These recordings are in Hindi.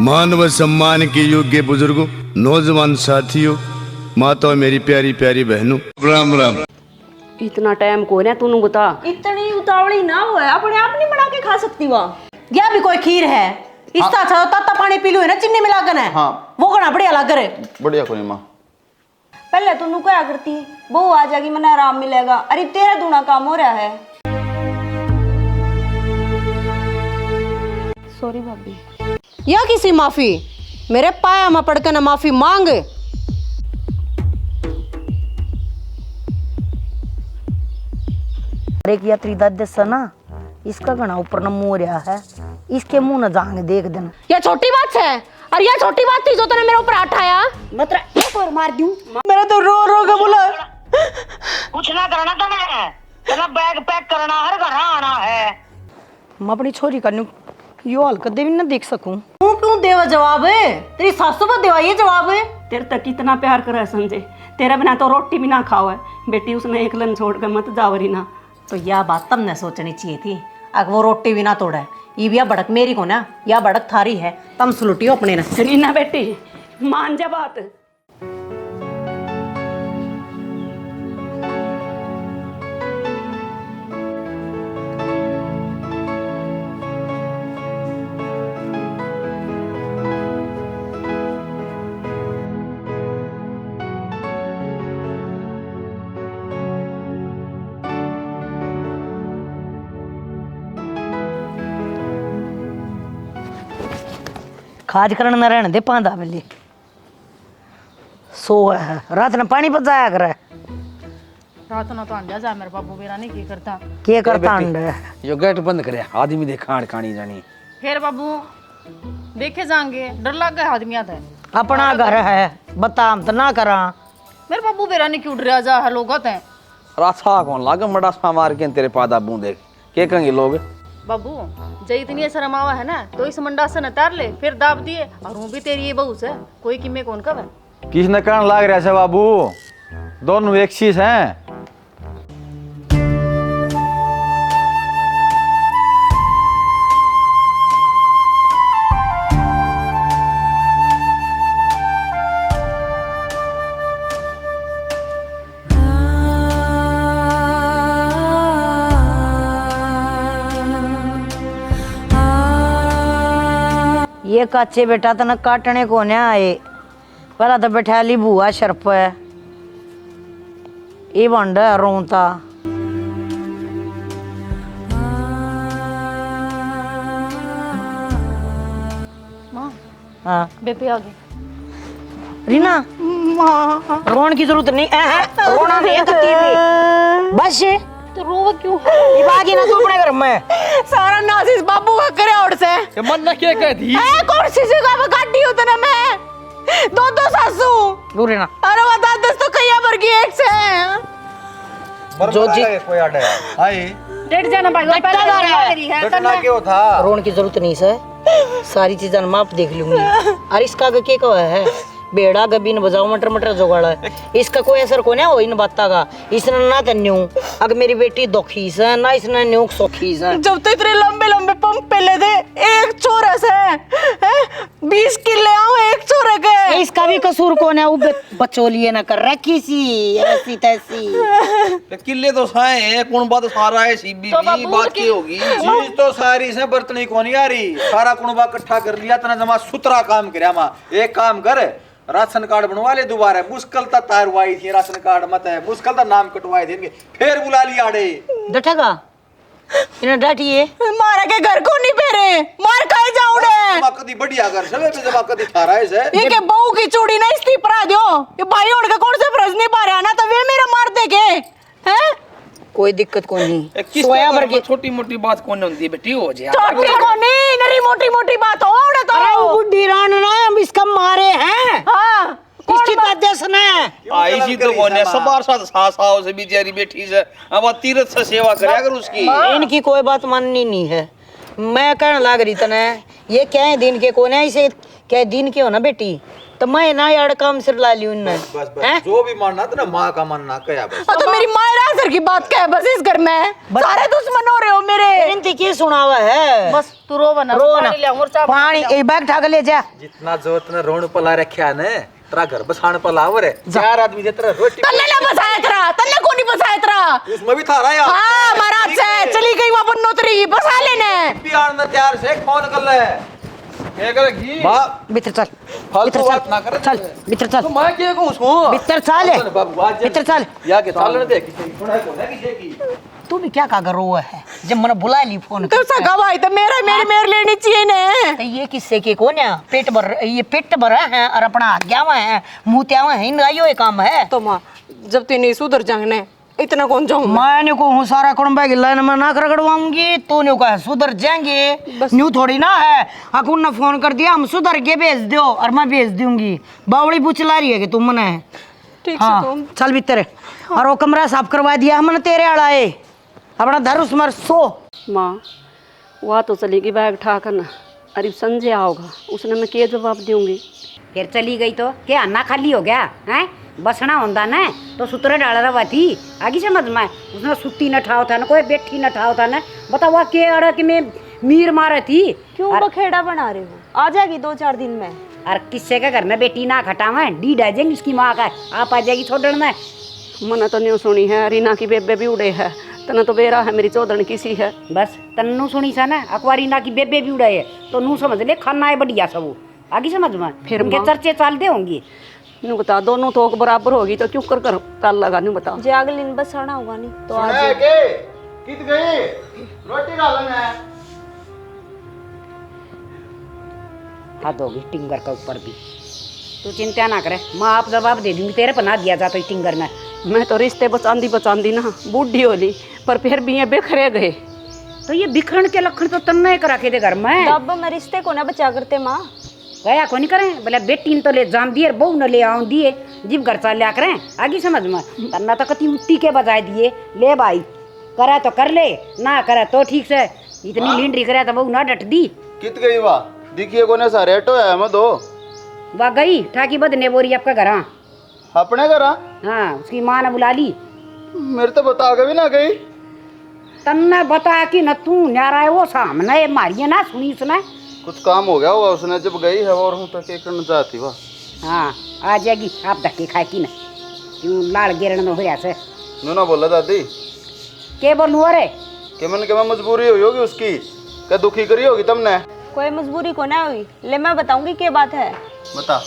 मान व सम्मान के योग्य बुजुर्गों, नौजवान साथियों, माताओं, मेरी प्यारी प्यारी बहनों, राम राम। इतना टाइम को ना तूने बता। इतनी उतावली ना हो, अपने आप नहीं बना के खा सकती वहाँ। यह भी कोई खीर है? इसका अच्छा ताता पानी पी लो है ना, चीनी मिलाकर है। हाँ। वो कना बढ़िया लग रहे। बढ़िया कोई माँ। पहले तू क्या करती, बहू आ जाएगी मना आराम मिलेगा। अरे तेरा दूना काम हो रहा है। सॉरी भाभी। या किसी माफी मेरे पाया में पड़ के ना माफी मांग। एक यात्री दस ना, इसका घना ऊपर न मुंह रहा है, इसके मुंह न जांग देख देना। यह छोटी बात है, और यह छोटी बात थी जो तूने मेरे ऊपर हटाया। मतलब एक और मार दूं। मेरा तो रो रो के बोला कुछ ना करना था मैं, तेरा बैग पैक करना है, घर आना है। मैं अपनी छोरी का यो हाल कदे भी न देख सकूं। तू क्यों देवा जवाब है? तेरी सासू पर देवा ये जवाब है। तेरे तक कितना प्यार करा है संजय, तेरा बिना तो रोटी भी ना खाओ है। बेटी उसने एक लन छोड़ कर मत जावरी ना। तो यह बात तब न सोचनी चाहिए थी। अगर वो रोटी भी ना तोड़ा, ये भी बड़क मेरी को ना, या बड़क थारी है। तम सुलटियो अपने न। सुनी ना बेटी, मान जा बात। खाज करण न रहने दे पांदा मिली सो है। रात न पानी पचाया करे। रात ना तो अंडा जा मेरे बाबू बेरा नहीं की करता। के करता अंडे यो गेट बंद करे, आदमी दे खाड़ खानी जानी। फिर बाबू देखे जाएंगे, डर लग गया आदमी आता है। अपना घर है, बता हम तो ना करा। मेरे बाबू बेरा नहीं क्यों डरा जा है, लोग आते हैं। रासा कौन लागे मड़ा सा मार के तेरे पादा बूंदे के कहेंगे लोग। बाबू जय इतनी शर्म आवा है ना, तो इस मंडासन उतार ले, फिर दाब दिए। और हूँ भी तेरी ये बहू से कोई किमे कौन कब है। किसने कारण लाग रहा है बाबू, दोनों एक चीज हैं। ये काचे बेटा तना काटने को न आए, पहला तो बैठा ली बुआ शर्प है, ये बंड रोता। माँ हाँ बेबे आ गई। रीना, रोन की जरूरत नहीं है, रोना नहीं है बस। तो रोवा क्यों? बाकी ना तू अपने घर में सारा नासिस बाबू का करे और से। ये मन ना क्या कह दी है कौन सी जगह पे गाड़ी होता ना मैं? दो सासू। दूर रहना। अरे बता दस तो कहिया भर की एक से। जो जी कोई आड़े आई डेट जाना भाई, वो पहले है डटना क्यों था? रोन की जरूरत नहीं सर, सारी चीजें मैं आप देख लूंगी। अरे इसका के कहा है बेड़ा गबीन बजाओ मटर मटर जोगाड़ा है, इसका कोई असर को ना हो इन बातों का। इसने ना तन्यू अगर मेरी बेटी दुखी से ना, इसने न्यूक सौखी से। जब तो इतने लंबे लंबे पंप पहले थे, एक चोरस है 20 किले आओ एक चोर के। इसका भी कसूर कौन है? वो बचोलिए ना कर रखी सी ऐसी तैसी। किले तो साए हैं, कौन बात सारा है सीबी तो की बात की होगी। चीज तो सारी से बर्तनी को नहीं आ रही, सारा कुणबा इकट्ठा कर लिया तना जमा सुतरा काम करया मां। एक काम कर, राशन कार्ड बनवा ले दोबारा। मुश्किल ता तारवाई थी राशन कार्ड मत है, मुश्किल ता नाम कटवाए थे, फिर बुला लिया आड़े। डटेगा इन्हें डांटिए। मारा के घर को नहीं फेरे, मार खाए जाऊंगे। जमा कदी बढ़िया कर सबे पे जमा कदी थारा है से। ये के बहू की चूड़ी ना इस्ती परा दियो। ये भाई उनका कौन से फर्ज नहीं पा रहा ना, तो वे मेरा मार देगे हैं। कोई दिक्कत को नहीं। सोया भर की छोटी मोटी बात कौन होती है बेटी, हो जाए छोटी को नहीं, नरी मोटी मोटी बात हो उड़े तो। अरे वो बुढ़ी रान ना हम इसका मारे हैं। हाँ इसकी तादेश ना आई सी तो कौन है, सबार साथ सासाओं से बेचारी बेटी से अब तीरथ से सेवा करे अगर उसकी। इनकी कोई बात माननी नहीं है। मैं कहने लाग रही तने ये क्या है दिन के कोने ऐसे क्या दिन के हो ना बेटी तो मैं ना यार काम सिर ला ली उनने बस बस जो भी मानना था ना माँ का मानना क्या बस तो मेरी मायरा सर की बात क्या है बस इस घर में सारे दुश्मन हो रहे हो मेरे इनती की सुनावा है बस तू रोवा ना पानी ले आऊं और चाय पानी एक बैग ठाक ले जा जितना जो तने रोण पला रखा ने तेरा घर बसाण पला रे 4 आदमी जे तेरा रोटी तन्ने ना बसाया तेरा तन्ने को नहीं बसाया तेरा उसमें भी था रहा यार हाँ महाराज से चली गई वहां पर नौतरी बसा लेने बिहार में तैयार से फोन कर ले क्या करेगी मां भीतर चल फालतू बात ना करे चल भीतर चल तो मैं क्या कहूं उसको भीतर चल भीतर चल या के चल दे किसी सुना को ना किसी की तू भी क्या कागर रोआ है जब मैंने बुला ली फोन तो सगा भाई तो मेरा मेरे लेनी चाहिए ने तो ये किससे के कौन है पेट भर ये पेट भरा है और अपना आज्ञा हुआ है मुंह त्या हुआ है इनका ये काम है तो माँ जब तेने सुधर जाने इतना कौन जाऊँ मैंने को हूँ सारा कुड़म्बा की लाइन में नाक रगड़वाऊंगी तो ने कहा सुधर जाएंगे न्यू थोड़ी ना है अकुन ने फोन कर दिया हम सुधर के भेज दो और मैं भेज दूंगी बावड़ी बुचला रही है कि तुम मने ठीक हाँ से तुम चल भीतर और वो कमरा साफ करवा दिया हमने तेरे आड़ाए अपना धर उसमें सो माँ वहाँ तो चली गई बैग ठाकर ना अरे संजय आओगा उसने मैं क्या जवाब दूंगी फिर चली गई तो क्या अन्ना खाली हो गया है बसना होता ना तो सुतरे डाल रहा थी आगे समझ में उसने सुती न ठाव था ना कोई बैठी न ठाव था ना बताओ वह के अड़ कि मैं मीर मारे थी क्यों बखेड़ा बना रहे हो आ जाएगी 2-4 दिन में और किससे का घर में बेटी ना खटावे डीड आ जाएंगी उसकी माँ का आप आ जाएगी छोड़ने में मना तो नहीं सुनी है रीना की बेबे भी उड़े है तना तो बेरा है मेरी चौधन किसी है बस तन्नू सुनी सा ना अकवारी ना की बेबे भी उड़ाए तो नू समझ ले खाना है बढ़िया सब आगे समझ में फिर उनके चर्चे चलते होंगे नू बता दोनों तो बराबर होगी तो क्यों कर कल लगा नू बता जे अगले दिन बसाना होगा नहीं तो आज कित गई रोटी खा लेना हाथ होगी टिंगर के ऊपर भी तू चिंता ना करे माँ आप जवाब दे दूंगी तेरे बना दिया जाता तो टिंगर में मैं तो रिश्ते बचांदी ना बूढ़ी होली पर फिर भी ये बेखरे गए तो ये बिखरण के लक्षण तो तन्ना ही करा के दे घर में दब में रिश्ते को ना बचा करते माँ गया को नहीं करें बोले बेटी ने तो ले जान दिए बहू न ले आऊं दिए जिब घर चाल लिया करें आगे समझ में तन्ना तो कति उट्टी के बजाय दिए ले भाई करा तो कर ले ना करे तो ठीक से इतनी लींडरी करे तो बहू ना डट दी कित गई वाह दिखिए कोने सा रेटो है मैं दो वह गई ठाकी बदने बोरी आपका घर अपने घर हाँ उसकी माँ ने बुला ली मेरे तो बता के भी ना गई तन्ने बता कि न तू न्यारा है वो सामने मारिए ना सुनी सुना कुछ काम हो गया हुआ उसने जब गई है और हूँ तो क्या करना चाहती वाह हाँ आ जाएगी आप धक्के खाए की ना क्यों लाल गिरण में हो रहा से नू ना बोला दादी के बोलूँ अरे कि मैंने क्या मजबूरी हुई होगी उसकी क्या दुखी करी होगी तुमने कोई मजबूरी को ना हुई ले मैं बताऊंगी क्या बात है बता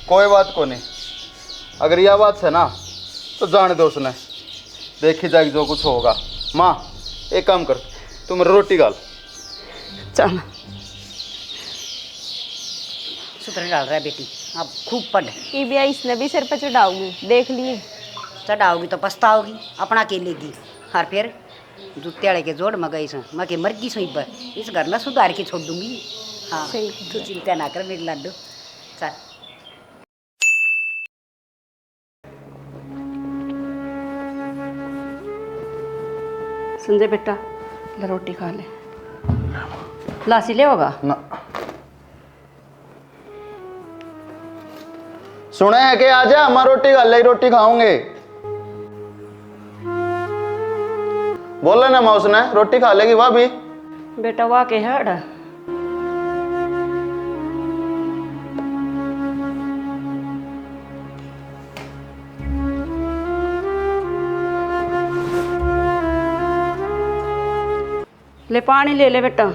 कोई बात को नहीं अगर यह बात है ना तो जाने दो उसने देखी जाएगी जो कुछ होगा माँ एक काम कर तुम रोटी गाल चल सुतरे डाल रहा है बेटी अब खूब पढ़ ये भी इसने भी सिर पे चढ़ाऊंगी देख लिए चढ़ाओगी तो पछताओगी अपना के लेगी और फिर जुत्ते के जोड़ में गई मैं के मर्जी सुई पर इस घर में सुधार के छोड़ दूंगी हाँ तू चिंता ना कर मेरी लाडू चल संजय बेटा ले रोटी खा ले लासी ले होगा ना सुने है कि आजा हमारा रोटी खा ले रोटी खाऊंगे बोला ना माँ उसने रोटी खा लेगी वह भी बेटा वाह के हड़ ले पानी ले ले बेटा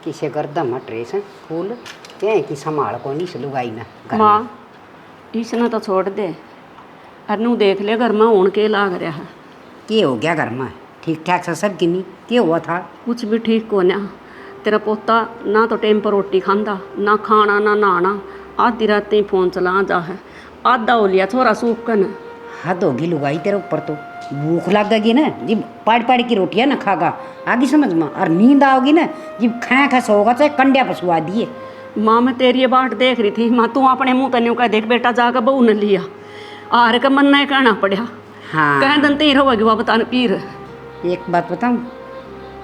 किसे गर्दम है ट्रेस है फूल क्या कि संभाल को नहीं लुगाई ना घर में। माँ इसने तो छोड़ दे अनु देख ले घर में होने के लाग रहा है। के हो गया घर में ठीक ठाक से सब गिनी क्या हुआ था? कुछ भी ठीक को ना तेरा पोता ना तो टाइम पर रोटी खांदा ना खाना ना नहाना आधी रात ही फोन चला जा है आधा हो लिया छोरा सूख कर न। हद होगी लुगाई तेरे ऊपर तो भूख लगेगी ना जब पाड़ की रोटियां ना खागा आगे समझ में और नींद आओगी ना जब खा सोगा चाहे कंडिया पसुआ दिए। माँ मैं तेरी ये बाट देख रही थी माँ तू अपने मुँह तन्यू कह देख बेटा जाकर बहू ने लिया आर का मन नहीं कहना पड़ा। हाँ कह दिन तेरह होगी वह बता पीर। एक बात बताऊँ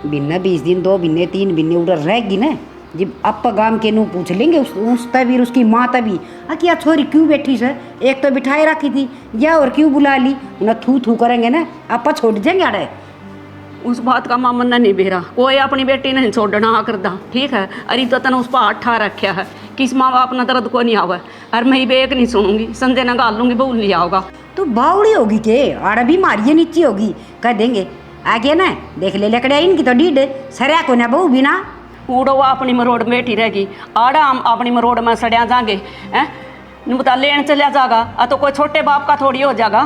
बिना 20 दिन 2 महीने 3 महीने उधर रहेगी ना जब आप गांव के नू पूछ लेंगे उस तभी उसकी माँ तभी क्या छोरी क्यों बैठी से एक तो बिठाए रखी थी या और क्यों बुला ली उन्हें थू थू करेंगे ना आप छोड़ जाएंगे अरे उस बात का माँ मन्ना नहीं बेरा कोई अपनी बेटी नहीं छोड़ना आ करदा ठीक है। अरे तो तने उस पर हाथ ठा रखा है किस माँ बाप ना दर्द को नहीं आवा और मैं बेक नहीं सुनूंगी संजय ना गाल लूंगी बहू लिया होगा तो बावड़ी होगी के आड़ा भी मारिए नीचे होगी कह देंगे आगे ना देख ले लकड़िया इनकी तो डीड सरिया को ना बहू बिना उड़ो अपनी मरोड़ में बैठी रहेगी आड़ा हम अपनी मरोड़ में सड़िया जाएंगे हैं बता लेन चलिया जाएगा तो कोई छोटे बाप का थोड़ी हो जाएगा।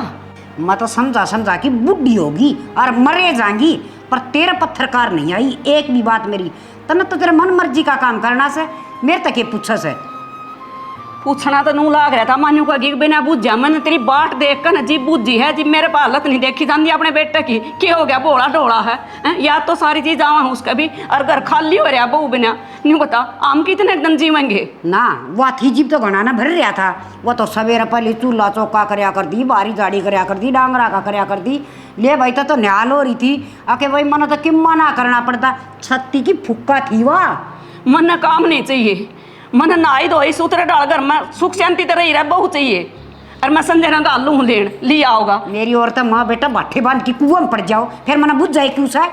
मैं तो समझा कि बुढ़ी होगी और मरे जाएंगी पर तेरा पत्थरकार नहीं आई एक भी बात मेरी तन तो तेरे मन मर्जी का काम करना से मेरे तक ये पूछा से पूछना तो नू लाग रहा था मान्यू का गिग बिना बुझा मैंने तेरी बाट देख कर जी बुझी है जी मेरे पास हालत नहीं देखी जाती अपने बेटे की क्या हो गया बोला ढोला है या तो सारी चीज आवा उसका भी और घर खाली हो रहा बहू बिना नहीं बता आम कितने दिन जीवेंगे ना वह थी जीप तो घना ना भर रहा था वो तो सवेरे पहले चूल्हा चौका करया कर दी बारी जाड़ी करया कर दी डांगरा का करया कर दी ले भाई तो न्याल हो रही थी आके भाई मन तो किम्मा ना करना पड़ता छत्ती की फुक्का थी वाह मन काम नहीं चाहिए मन नहाई धोई सूत्र डाल घर में सुख शांति तरह ही रह बहु चाहिए और मैं संजय ना गालू हूँ लेन लिया होगा मेरी और तो माँ बेटा बाठे बांध की कुआं में पड़ जाओ फिर मना बुझ जाए क्यों सा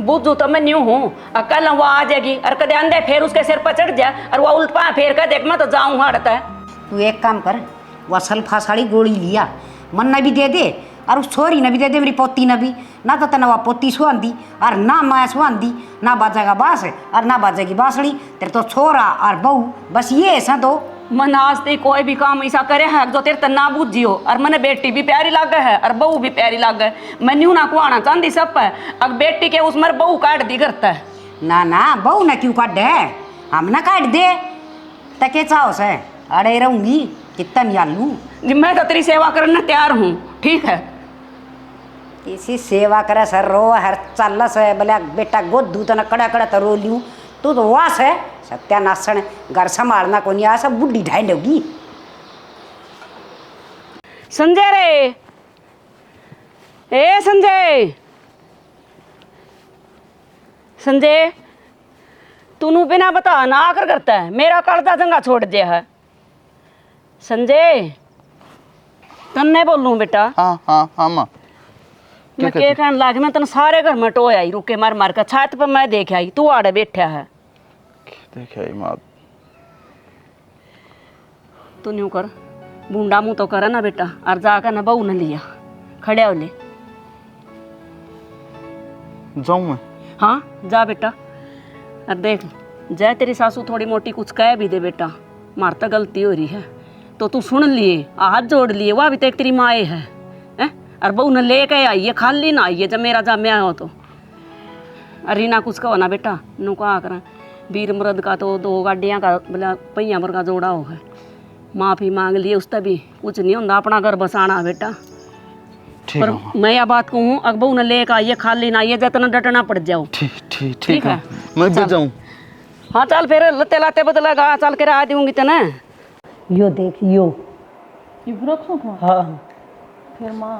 बुझू तो मैं न्यू हूँ कल वो आ जाएगी और कदे अंधे फिर उसके सिर पर चढ़ जाए और वो उल्ट पा फिर कर देख मैं तो जाऊँ हड़ता है। तू एक काम कर वह सल्फा साड़ी गोली लिया मन ने भी दे दे और उस छोरी ने भी दे दे मेरी पोती ने भी ना तो तना वह पोती सुहांदी और ना मैं सुहांदी ना बाजेगा बांस और ना बाजेगी बांसुरी तेरे तो छोरा और बहू बस ये ऐसा दो मन आज ते कोई भी काम ऐसा करे है जो तेरे तना बुझियो और मैंने बेटी भी प्यारी लागे है और बहू भी प्यारी लागे मैं न्यू ना कुआना चाहती सब है अब बेटी के उसमें बहू काट दी करता है ना बहू ना क्यों काट दे हम ना काट दे तके चाहो से अड़े रहूंगी कितना नियालू मैं तो तेरी सेवा करने तैयार हूँ ठीक है। इसी सेवा करे सर रो हर चल से बोले बेटा गोदू तो ना कड़ा कड़ा तो रो लूँ तू तो वास है सत्यानाशन घर संभालना को नहीं आ सब बुढ़ी ढाई होगी। संजय रे ए संजय तूनू बिना बता ना आकर करता है मेरा कर्जा जंगा छोड़ दिया है। संजय तन्ने बोलूं बेटा हाँ माँ मैं क्या कहने लगी मैं तन सारे घर में टोया आई रुके मार मार कर छत पर मैं देख आई तू आड़े बैठा है देखे माँ तू न्यू कर बूंदा मुँह तो करे ना बेटा और जाकर ना बहू ने लिया खड़े हो ले जाऊँ मैं हाँ जा बेटा और देख जय तेरी सासू थोड़ी मोटी कुछ कह भी दे बेटा मार तो गलती हो रही है तो तू सुन लिए हाथ जोड़ लिए वह भी तो एक तेरी माए है और बहू ने लेके आई है खाली ना आई है जब मेरा जाम्या हो तो अरे ना कुछ कहो ना बेटा नू कहा कर वीर मृद का तो 2 गाड़ियाँ का बोला पहिया भर का जोड़ा हो है माफ़ी मांग लिए उसका भी कुछ नहीं होता अपना घर बसाना बेटा पर मैं यह बात कहूँ अगर बहू ने लेके आई है खाली ना आई है जितना डटना पड़ जाओ ठीक है मैं भी जाऊँ। हाँ चल फिर लते लाते बदलेगा चल के आ दूंगी तेने यो देख यो ये रखो हाँ फिर माँ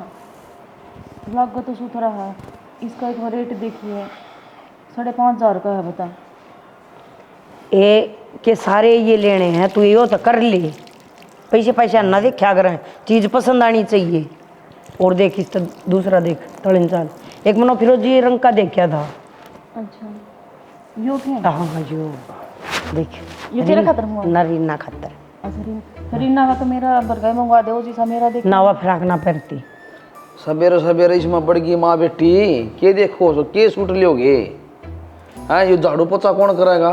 लग तो सुथरा है इसका एक रेट देखिए 5,500 का है बता ए के सारे ये लेने हैं तू यो तो कर ले पैसा ना देखा करें चीज़ पसंद आनी चाहिए। और देख इस तो दूसरा देख तड़न साल एक मनो फिरोजी रंग का देखा था। अच्छा यो क्या हाँ यो देख ये तेरा खतर हुआ ना रीना खतर अच्छा रीना का तो मेरा बरगाई मंगवा दो जी सा मेरा देख नावा फ्राक ना पहनती सवेरे सवेरे इसमें बढ़ गई माँ बेटी के देखो सो के सूट लियोगे हाँ ये झाड़ू पोछा कौन करेगा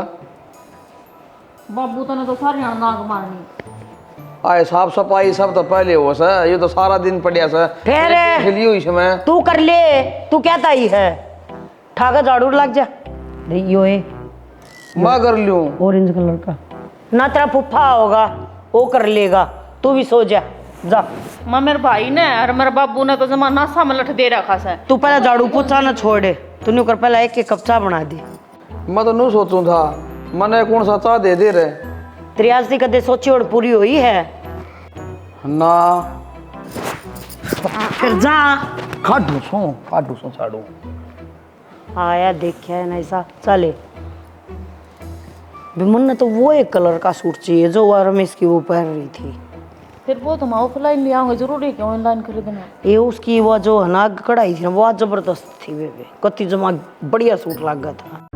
बाबू तो ने तो सारी नाग मारनी। आए साफ सफाई सब तो पहले हो सर, ये तो सारा दिन पड़िया सर। फिर इसमें तू कर ले, तू क्या ताई है ठाका झाड़ू लग जा। यो है मैं कर लूं ऑरेंज कलर का ना, तेरा फुफ्फा होगा वो कर लेगा, तू भी सो जा जा। माँ मेरे भाई ने और मेरे बाबू ने तो जमा नासा में लठ दे रखा है। तू पहले झाड़ू पोछा ना छोड़े, तूने कर पहले एक कप चाय बना दी। मैं तो नहीं सोचूं था, मैंने कौन सा चाह दे रहे तेरी आज ती कदे सोची और पूरी हुई है ना। फिर जा काटू सो छाड़ू। आया देखा है ना ऐसा चले। विमन ने तो वो एक कलर का सूट चाहिए जो वो रमेश की वो पहन रही थी। फिर वो तुम ऑफलाइन ले आओगे, जरूरी क्यों ऑनलाइन खरीदना? ये उसकी वो जो है ना कढ़ाई थी ना वो जबरदस्त थी बेबे, कति जमा बढ़िया सूट लग गया था।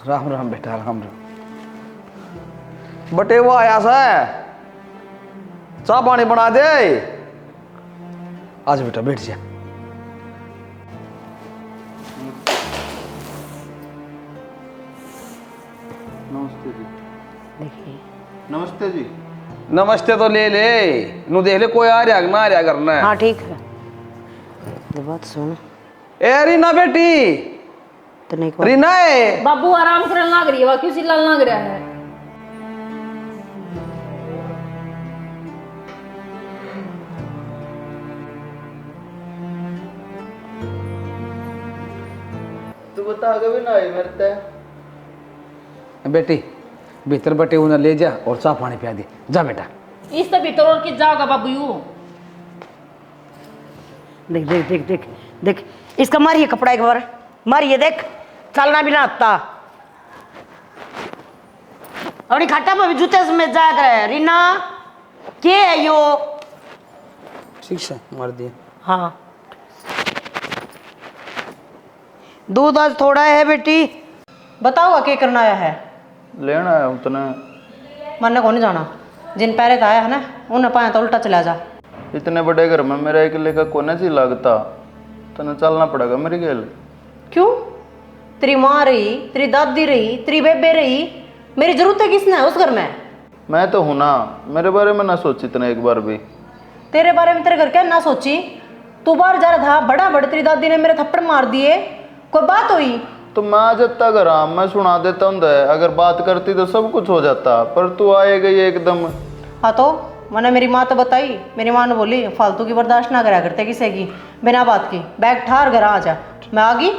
राम राम बेटा, राम राम। बटे वो आया सा, चाय पानी बना दे। आज बेटा बैठ जा। नमस्ते जी। देखिए नमस्ते जी। नमस्ते तो ले ले, नू देख ले कोई आ रहा ना आ रहा करना है। हाँ ठीक है। ये बात सुन, ए रीना बेटी, तने एक बार रीना है। बाबू आराम करने लग रही है, क्यों चिल्लाने लग रहा है? तू बता कभी ना आई मरता है। बेटी भीतर बटे उन्हें ले जा और चाय पानी पिया दे, जा बेटा। इस तो भीतर और किस जाओगा बाबू यू? देख देख देख देख देख, इसका मारिए कपड़ा एक बार, मारिए देख, चलना भी ना आता। अपनी खट्टा पर भी जूते समेत जाया करे। रीना के है यो? ठीक है मार दिया। हाँ दूध आज थोड़ा है बेटी, बताओ क्या करना आया है? लेना है उतना। मरने को नहीं जाना, जिन पैरे आया है ना उन्हें पाया तो उल्टा चला जा। इतने बड़े घर में मेरा अकेले का कोने से लगता, तने चलना पड़ेगा मेरे गेल। क्यों? तेरी माँ रही, तेरी दादी रही, तेरी बेबे रही, मेरी जरूरत किसने है उस घर में? मैं तो हूं ना, मेरे बारे में ना सोची इतना एक बार भी। तेरे बारे में तेरे घर क्या ना सोची? तू बाहर जा रहा था, बड़ा बड़ा तेरी दादी ने मेरे थप्पड़ मार दिए, कोई बात हुई? तो मैं आ जाता घर, मैं सुना देता हूँ, अगर बात करती तो सब कुछ हो जाता, पर तू आए गई एकदम। हाँ तो मैंने मेरी माँ तो बताई, मेरी माँ ने बोली फालतू की बर्दाश्त ना करा करते किसी की, बिना बात की बैग ठार घर आ जा। मैं आ गई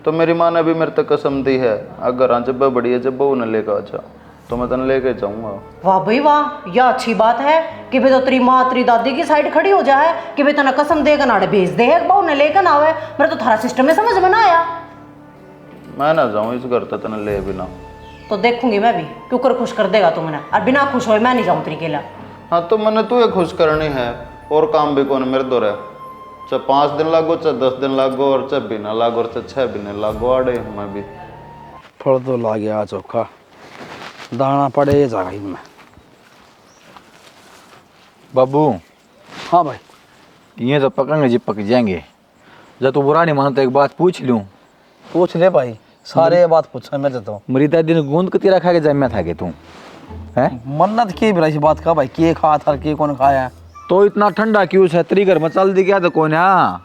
तो मेरी माँ ने भी मेरे तक कसम दी है, अगर जब बड़ी है जब वो न लेकर आ जा तो मैं तने लेके जाऊंगा। वाह भाई वाह, यह अच्छी बात है कि भाई तो तेरी माँ तेरी दादी की साइड खड़ी हो जाए कि भाई तना कसम देकर नाड़े भेज दे है बहु ने लेकर ना आवे। मेरे तो थारा सिस्टम में समझ में ना आया। मैं ना जाऊँ इस घर तक तने ले बिना। तो देखूंगी मैं भी, क्यों कर खुश कर देगा तू मैंने, और बिना खुश हो मैं नहीं जाऊँ तेरी केला। हाँ तो मैंने तू ये खुश करनी है, और काम भी कौन मेरे दो रहे, चाहे 5 दिन लागो, चाहे 10 दिन लागो, और चाहे बिना लागो, और चाहे 6 महीने लागो, आड़े मैं भी। फल तो ला गया चोखा, दाना पड़े जाएगा इनमें। बाबू हाँ भाई, ये तो पकेंगे जी पक जाएंगे। जब तू बुरा नहीं मानो तो एक बात पूछ लूँ। पूछ ले भाई, सारे बात पूछा मैं देता हूँ। मेरी दादी ने गूंद के तेरा खा के जम्या था कि तू है मन्नत की बिरा इस बात का भाई, के खा था के कौन खाया? तो इतना ठंडा क्यों है? तेरी घर में चल दी क्या तो कौन है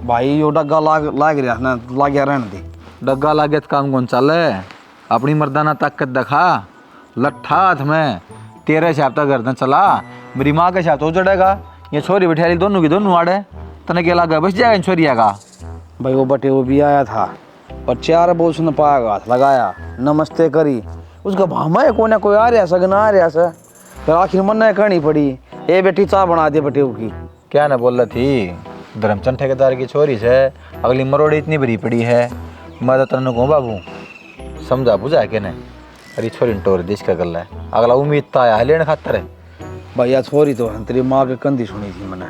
भाई यो डग्गा लाग रहा ना, लाग गया रहने दे। डग्गा लागे तो काम कौन चल है? अपनी मर्दाना ताकत दिखा, लट्ठा हाथ में तेरे हिसाब तक गर्दन चला, मेरी माँ के हिसाब तो उजड़ेगा। ये छोरी बिठाई दोनों की दोनों आड़े, तने क्या लगा बस जाएगा इन छोरिया का। भाई वो बटे वो भी आया था और 4 बोल सुन पाया, हाथ लगाया, नमस्ते करी, उसका भामा है कोई ना कोई आ रहा सगना आ रहा सा, फिर आखिर मन ने करनी पड़ी, ए बेटी चाय बना दे बटे की। क्या ना बोल रही थी, धर्मचंद ठेकेदार की छोरी से अगली मरोड़ी इतनी भरी पड़ी है। मैं तो तनु कहूँ बाबू समझा बुझा के नहीं, अरे छोरी टोर देश का गल्ला है अगला उम्मीद तो आया है लेने खातर है। भैया छोरी तो है, तेरी माँ के कंधी सुनी थी मैंने,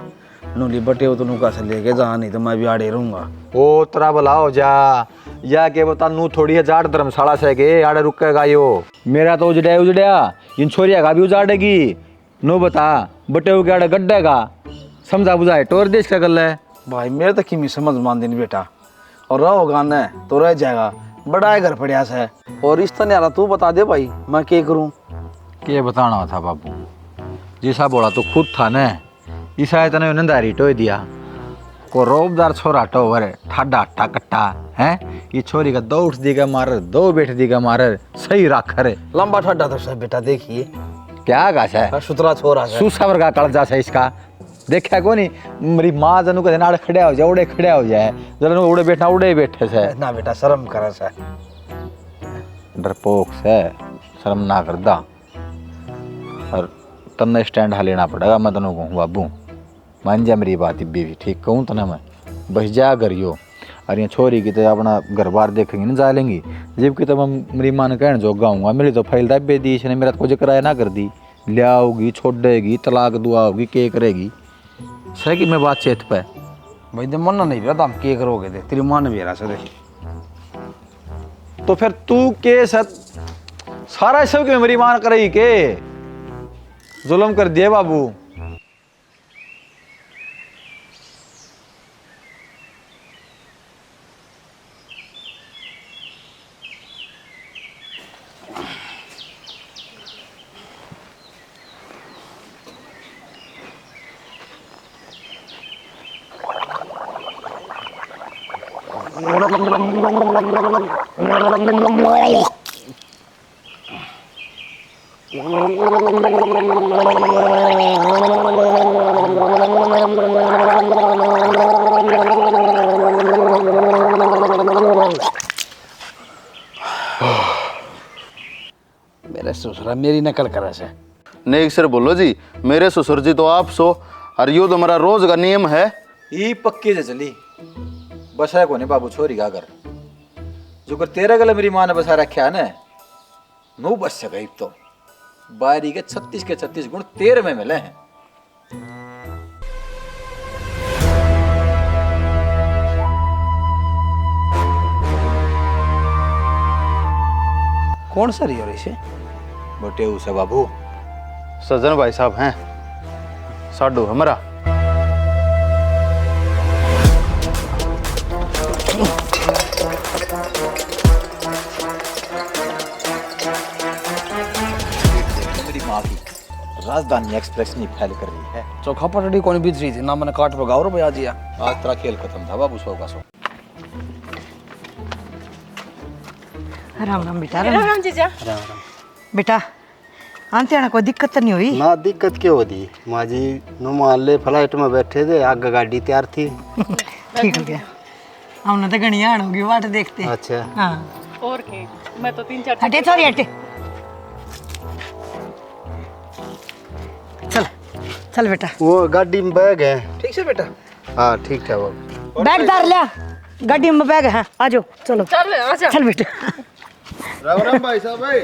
नूली बटे हो तो नुका से लेके जा, नहीं तो मैं भी आड़े रहूंगा। ओ तरा बुलाओ जा या के बता नू थोड़ी है जाट धर्मशाला से के आड़े रुकेगा यो। मेरा तो उजड़िया इन छोरिया का भी उजाड़ेगी। नो बता बटे हो के आड़े गड्ढे का समझा बुझाए टोर देश का गल्ला है। भाई मेरे तो किमी समझ मान देनी बेटा, और रहो गाना तो रह जाएगा, बड़ा है घर पड़िया से। और इस तरह यार तू बता दे भाई मैं क्या करूँ। के बताना था बाबू, जैसा बोला तो खुद था न, ईसा इतने नंदारी टो दिया को रोबदार छोरा टो वर ठाडा अट्टा कट्टा है। ये छोरी का दो उठ देगा मारर, दो बैठ देगा मारर, सही राख रे लंबा ठड्डा तो सब बेटा देखिए क्या गाछा है सुतरा छोरा है सुसावर का कलजा से इसका देखा को नहीं। मेरी माँ जनू के नाड़ खड़े हो जाए उड़े खड़े हो जाए जनू उड़े बैठना उड़े बैठे से ना बेटा शर्म करे से डरपोक से शर्म ना करदा। और तन्ने स्टैंड लेना पड़ेगा। मैं तनु कहूँ बाबू मान जा मेरी बात भी ठीक कहूँ तो ना मैं बस जा करियो। और ये छोरी की तो अपना घर बार देखेंगे ना जा लेंगी, जबकि तो मैं मेरी माँ ने कहने जो गाऊँगा मेरी तो फाइल दबे दी इसने मेरा कुछ किराया ना कर दी, ले आओगी छोड़ देगी तलाक दुआ होगी के करेगी। सही कि मैं बातचीत पे भाई तो मन नहीं पता हम क्या करोगे थे, तेरी माँ ने भी से देखी तो फिर तू के सारा सब के मेरी माँ करेगी के जुल्म कर दिए बाबू। मेरे ससुरा मेरी नकल करे से नेक सर बोलो जी, मेरे ससुर जी तो आप सो, और यो तो हमारा रोज का नियम है। ये पक्की से चली बस है कोने बाबू छोरी का घर जो कर तेरा गले मेरी माँ ने बसा रखा है ना नू बस सके तो बारी के 36 गुण 13 में मिले हैं। कौन सा रही हो इसे बटे उसे बाबू सज्जन भाई साहब हैं साडू हमारा। मेरी माँ की राजधानी एक्सप्रेस नहीं फैल कर रही है। चौखा पटड़ी कौन बीच रही थी ना, मैंने काट पगाओ रुपया आ दिया। आज तेरा खेल खत्म था बाबू, सो का सो। राम राम बेटा। राम राम जीजा। बेटा आंते आना कोई दिक्कत तो नहीं हुई ना? दिक्कत क्यों होती माँ जी, नो मान ले फ्लाइट में बैठे थे, आगे गाड़ी तैयार थी। ठीक हो गया, हमने तो गणी आन होगी वाट देखते। अच्छा हाँ और के मैं तो 3-4 हटे सॉरी हटे। चल चल बेटा, वो गाड़ी में बैग है। ठीक से बेटा। हाँ ठीक है वो बैग डाल लिया गाड़ी में, बैग है। आ जाओ चलो चल आजा। चल बेटा। राम राम भाई साहब भाई।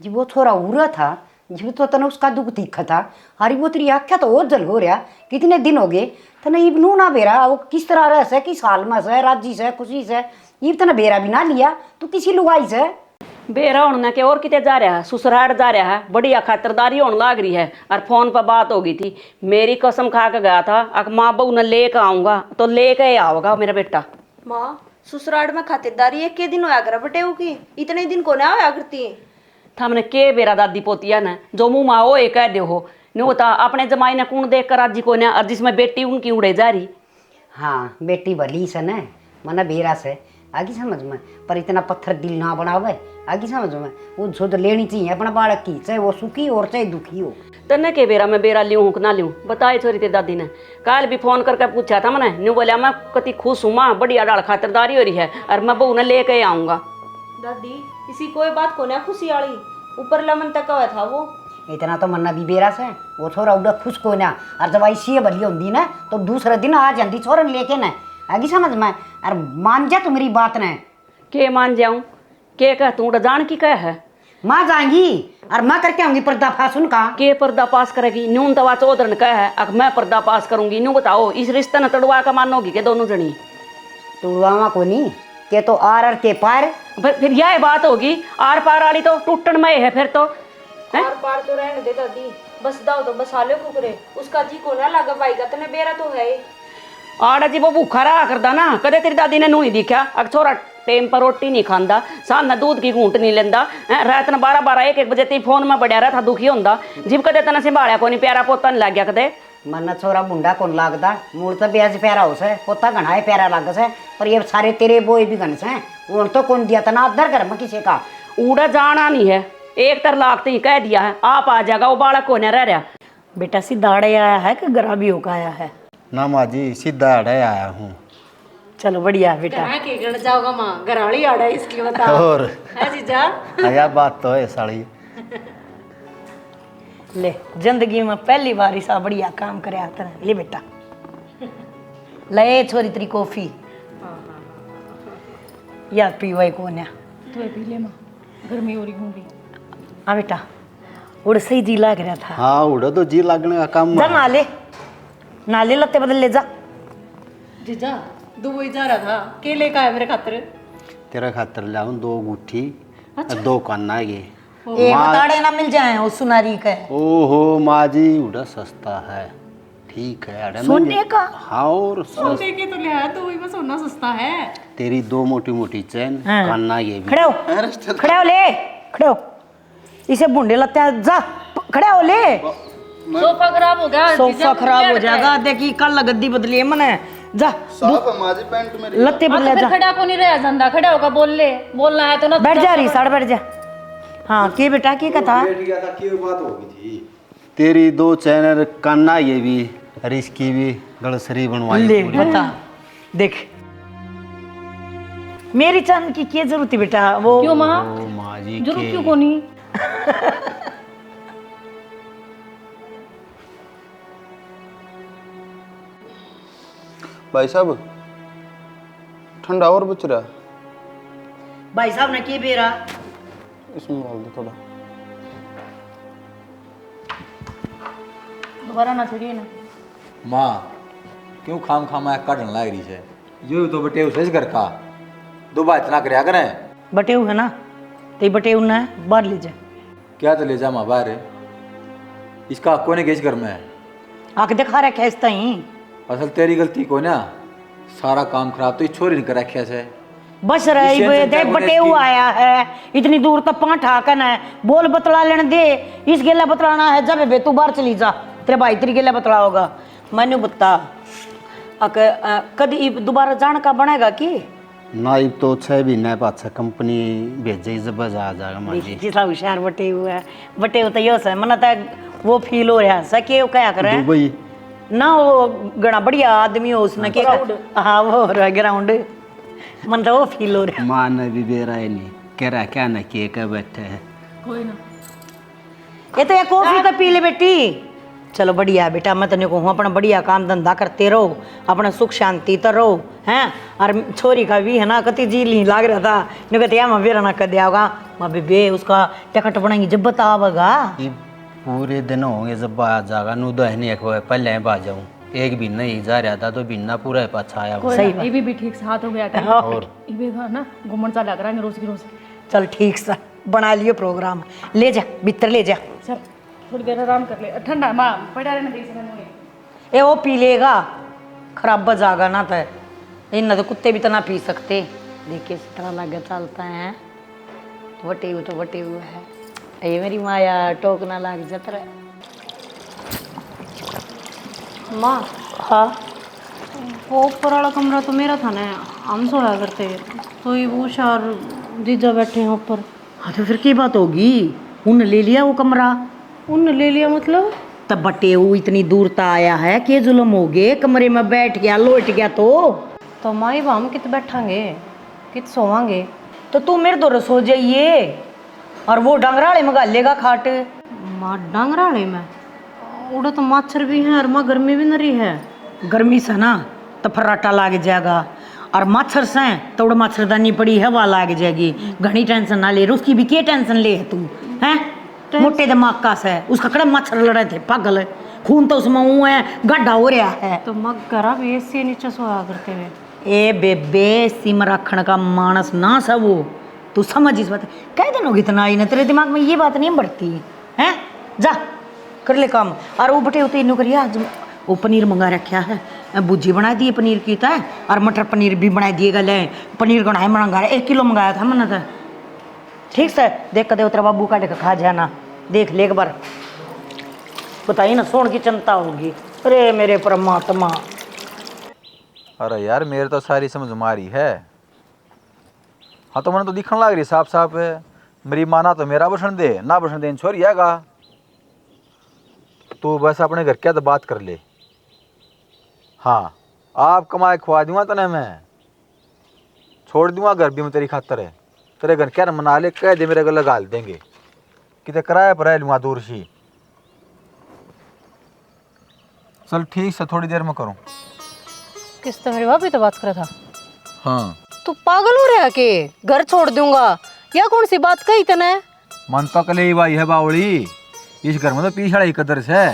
जी वो थोड़ा उरा था जिसमें तो तने उसका दुख दिखा था। हरी वो तेरी आख्या तो और जल हो रहा, कितने दिन हो गए तने इब नू ना बेरा वो किस तरह रह से, किस हाल में से, राजी से, खुशी से, इब तने बेरा भी ना लिया तू किसी लुगाई से बेरा होने के और किते जा रहा है, ससुराल जा रहा है, बढ़िया खातिरदारी होने लाग रही है। और फोन पर बात हो गई थी, मेरी कसम खा के गया था अगर माँ बहू ने लेके आऊंगा तो लेके आओगा मेरा बेटा। माँ ससुराल में खातिरदारी एक के दिन होया कर बटे की, इतने दिन को ना होया करती। थामने के बेरा दादी पोतिया ने जो मुँह माँ वो कह दे हो नहीं होता अपने जमाई ने कौन देख कर राजी को ने, और जिसमें बेटी उनकी उड़े जा रही। हाँ बेटी भली से न मना बेरा से आगे समझ में, पर इतना पत्थर दिल ना बनावे आगे समझ में। वो शुद्ध लेनी चाहिए अपना बालक की, चाहे वो सुखी और चाहे दुखी हो। तने के बेरा मैं बेरा लियूँ ना लियूँ बताए छोरी ते दादी ने। कल भी फोन करके पूछा था मैंने, न्यू बोलिया मैं कति खुश हूँ माँ, बढ़िया डाल खातिरदारी हो रही है और मैं बहू ने लेके आऊँगा। दादी इसी कोई बात को ना खुशी वाली ऊपर लमन तक का था वो इतना तो मन्ना भी बेरा से वो छोरा उड़ा खुश को ना और जब ऐसी भली होंगी ना तो दूसरे दिन आ जाती छोरन लेके ना आगे समझ में और मान जा तुम्हारी बात ने के मान जाऊं के कह तू जान की कह है माँ जाएंगी और मैं करके आऊंगी पर्दाफाश उनका के पर्दापास करेगी न्यून दवा चौधरन कह है अब मैं पर्दापास करूंगी न्यू बताओ इस रिश्ते न तड़वा का मानोगी के दोनों जनी तुड़वावा को नहीं के तो आर के पार फिर यह बात होगी आर पार वाली तो टूटन में है फिर तो आर पार तो रहने दे दादी बस दाओ तो बस आले कुकरे उसका जी को ना लगा भाई का तने बेरा तो है आड़ा जी वो भूखा रहा करदा ना कदे तेरी दादी ने नू नहीं दिखा अग छोरा टेम पर रोटी नहीं खांदा साथ न दूध की घूंट नहीं लेंदा रात न 12-1 बजे ती फोन में बढ़िया रहा था दुखी होंदा जिब कदे तना संभालिया को नहीं प्यारा पोता नहीं लग गया कदे मन छोरा बुंडा कौन लागदा मूल तो ब्याज प्यारा हो से पोता घना है प्यारा लाग से पर ये सारे तेरे बोए भी घन से उन तो कौन दिया तना अदर घर में किसी का उड़ा जाना नहीं है एक तर लाख ही कह दिया है आप आ जाएगा वो बालक को रह रहा बेटा सीधाड़े आया है कि गरा भी होकर आया है ना माँ जी सीधा अड़े आया हूँ। चलो बढ़िया बेटा के गण जाओगा माँ घराड़ी आड़ा इसकी बता और है जीजा आया बात तो है साड़ी ले जिंदगी में पहली बार ऐसा बढ़िया काम करे आता है ले बेटा ले छोरी तेरी कॉफी या पीवाई कौन है तो पी ले माँ गर्मी हो रही होंगी हाँ बेटा उड़ सही जी लग रहा था हाँ उड़ा तो जी लगने का काम जा नाले लत्ते बदल ले जा जीजा दुबई जा रहा था के लेकर आया मेरे खातिर तेरा खातर लाऊं 2 गुट्ठी और 2 कान्ना ये एक ताड़े ना मिल जाए उस सुनारी का ओहो माँ जी उड़ा सस्ता है ठीक है अरे सोने का हाँ और सोने के तो ले आया दुबई में सोना सस्ता है तेरी 2 मोटी चैन कान्ना ये भी खड़े हो ले खड़े हो इसे बुंडे लगते जा खड़े हो ले सोफा खराब हो गया सोफा खराब हो जाएगा देखी कल गद्दी बदली है मने जा माजी पैंट मेरी लत्ते बदले जा खड़ा को नहीं रहा धंधा खड़ा होगा बोलना है तो ना बैठ जा रही साड़ बैठ जा हाँ के बेटा की कथा बात होगी थी तेरी 2 चैन कान्ना ये भी और इसकी भी गलसरी बनवाई ले बता देख मेरी चांद की क्या जरूरत है बेटा वो क्यों माँ माँ जी जरूर क्यों को नहीं भाई साहब ठंडा और बच रहा भाई साहब ने की बेरा इसमें डाल दो थोड़ा दोबारा ना छोड़िए ना माँ क्यों खाम खामा काटन लाग रही है यो तो बटे उसे घर का दो बात ना करया करें बटेऊ है ना ते बटेऊ ना बाहर ले जा क्या तो ले जा माँ बाहर इसका कोने केस घर में आके दिखा रखा है इस तई असल तेरी गलती को ना सारा काम खराब तो इस छोरी ने कर रखा है बस रही दे बटेऊ आया है इतनी दूर तक पांठा कन है बोल बतला लेने दे इस गेला बतलाना है जब बे तू बाहर चली जा तेरे भाई तेरी गेला बतला होगा मैंने बता कभी दोबारा जाने का बनेगा कि नाइब तो 6 महीने पाछा कंपनी भेजे जब आ जाएगा माँ जी जितना होशियार बटेऊ है बटेऊ तो यो है मन तो वो फील हो रहा है के क्या करे दुबई ना वो घना बढ़िया आदमी हो उसने के हाँ वो ग्राउंड मन तो वो फील हो रहा माँ ने भी बेरा है नहीं कह रहा क्या ना किए के बैठे हैं कोई ना ये तो ये कॉफी तो पी ले बेटी चलो बढ़िया बेटा मैं तेने कहूँ अपना बढ़िया काम धंधा करते रहो अपना सुख शांति तो रहो हैं और छोरी का भी है ना कति जी नहीं लाग रहा था नहीं कहते यार मैं बेरा ना कर दिया होगा मैं बेबे उसका टिकट बनाएंगे जब बतावेगा पूरे दिन होंगे जब आ जाएगा नू दहनी एक पहले आ जाऊँ एक भी नहीं जा रहा था तो बिन्ना पूरा पाछा आया सही ये भी ठीक साथ हो गया था और ये ना घूमन सा लग रहा है रोज की रोज चल ठीक सा बना लियो प्रोग्राम ले जा भीतर ले जा चल थोड़ी देर आराम कर ले ठंडा माँ पड़ा रहने दे इसे ए वो पी लेगा खराब जाएगा ना तो इन तो कुत्ते भी तो ना पी सकते देखिए इस तरह लगे चलता है वटे हुए तो वटे हुए है ये मेरी माया टोकना लाग जाता है माँ हाँ वो ऊपर वाला कमरा तो मेरा था ना हम सोया करते तो ये वो शार जीजा बैठे हैं ऊपर हाँ तो फिर की बात होगी उन ले लिया वो कमरा उन ले लिया मतलब तब बटे वो इतनी दूर तक आया है के जुल्म हो गए कमरे में बैठ गया लौट गया तो माई हम कित बैठांगे कित सोवांगे तो तू मेरे तो रसो जाइए और वो डंगराले में गाल लेगा खाट। माँ डांगराड़े में उड़ा तो मच्छर भी है और माँ गर्मी भी नरी है। गर्मी से ना तो फर्राटा लाग जाएगा और मच्छर से तो उड़ा मच्छरदानी पड़ी हवा लाग जाएगी। घनी टेंशन ना ले, उसकी भी क्या टेंशन ले है तू हैं? मोटे दिमाग का से उसका कड़े मच्छर लड़े थे पागल है, खून तो उसमें मुँह है, गड्ढा हो रहा है। तो मग गरा भी एसी नीचे सोया करते हुए। ए बेबे सिम रखने का मानस ना सब वो, तू समझ इस बात। कह दिन होगी इतना आई ना तेरे दिमाग में ये बात नहीं बढ़ती है? जा कर ले काम। और वो बटे उते इन्हों करिए आज वो पनीर मंगा रखा है, भुजी बना दिए पनीर की था और मटर पनीर भी बना दिएगा। ले पनीर का है मंगा रहा 1 किलो मंगाया था मैंने तो। ठीक से देख कर दे उतरा बाबू काटे का खा जाना, देख ले एक बार बताइए ना सोन की चिंता होगी। अरे मेरे परमात्मा। अरे यार मेरे तो सारी समझ मारी है। हाँ तो मैंने तो दिखने लग रही साफ साफ है। मेरी माना तो मेरा बसन दे ना बसन दे छोड़ आएगा। तू बस अपने घर क्या तो बात कर ले। हाँ आप कमाए खुआ दूंगा तने मैं, छोड़ दूंगा घर भी मैं तेरी खातर है। तेरे घर क्या मना ले, कह दे मेरे गले गाल देंगे कितने किराए पर रह लूँगा दूर सी। चल ठीक से थोड़ी देर में करूँ। किस तो मेरी भाभी तो बात कर रहा था। हाँ तू पागल हो रहा के घर छोड़ दूंगा या कौन सी बात कही तने? मन तो कले ही भाई है बावड़ी, इस घर में तो पीछड़ा ही कदर से